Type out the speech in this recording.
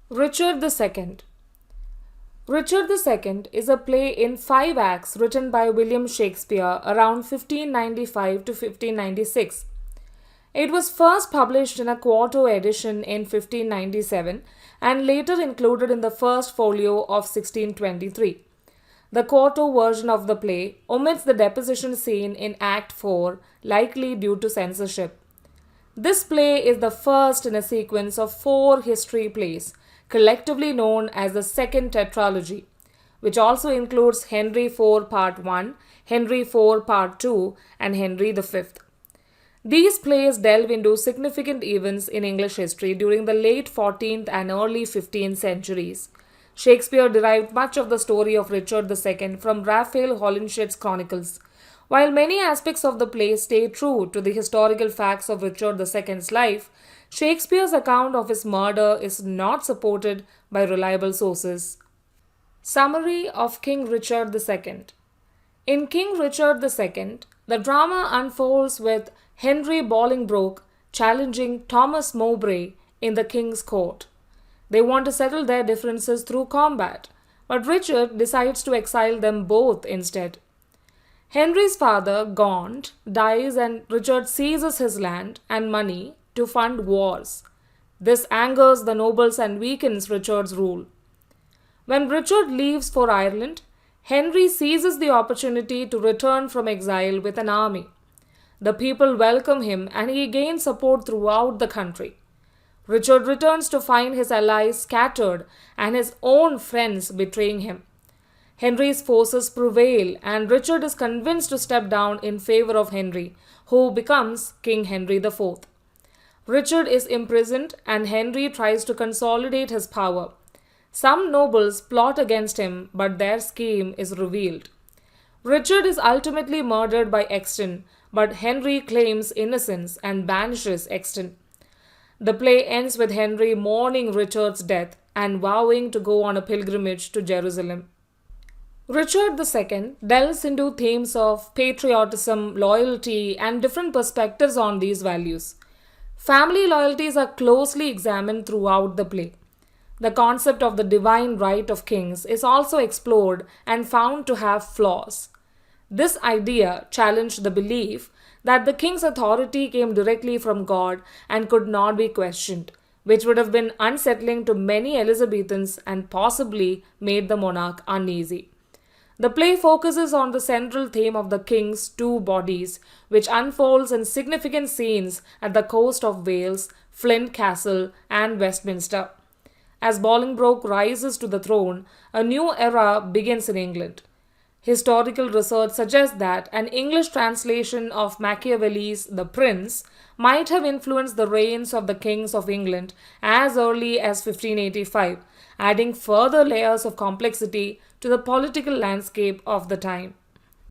Richard II. Richard II is a play in 5 acts written by William Shakespeare around 1595 to 1596. It was first published in a quarto edition in 1597 and later included in the first folio of 1623. The quarto version of the play omits the deposition scene in Act 4, likely due to censorship. This play is the first in a sequence of 4 history plays, collectively known as the Second Tetralogy, which also includes Henry IV Part 1, Henry IV Part 2, and Henry V. These plays delve into significant events in English history during the late 14th and early 15th centuries. Shakespeare derived much of the story of Richard II from Raphael Holinshed's Chronicles. While many aspects of the play stay true to the historical facts of Richard II's life, Shakespeare's account of his murder is not supported by reliable sources. Summary of King Richard II. In King Richard II, the drama unfolds with Henry Bolingbroke challenging Thomas Mowbray in the king's court. They want to settle their differences through combat, but Richard decides to exile them both instead. Henry's father, Gaunt, dies and Richard seizes his land and money to fund wars. This angers the nobles and weakens Richard's rule. When Richard leaves for Ireland, Henry seizes the opportunity to return from exile with an army. The people welcome him and he gains support throughout the country. Richard returns to find his allies scattered and his own friends betraying him. Henry's forces prevail and Richard is convinced to step down in favor of Henry, who becomes King Henry IV. Richard is imprisoned and Henry tries to consolidate his power. Some nobles plot against him, but their scheme is revealed. Richard is ultimately murdered by Exton, but Henry claims innocence and banishes Exton. The play ends with Henry mourning Richard's death and vowing to go on a pilgrimage to Jerusalem. Richard II delves into themes of patriotism, loyalty, and different perspectives on these values. Family loyalties are closely examined throughout the play. The concept of the divine right of kings is also explored and found to have flaws. This idea challenged the belief that the king's authority came directly from God and could not be questioned, which would have been unsettling to many Elizabethans and possibly made the monarch uneasy. The play focuses on the central theme of the king's 2 bodies, which unfolds in significant scenes at the coast of Wales, Flint Castle, and Westminster. As Bolingbroke rises to the throne, a new era begins in England. Historical research suggests that an English translation of Machiavelli's The Prince might have influenced the reigns of the kings of England as early as 1585, adding further layers of complexity to the political landscape of the time.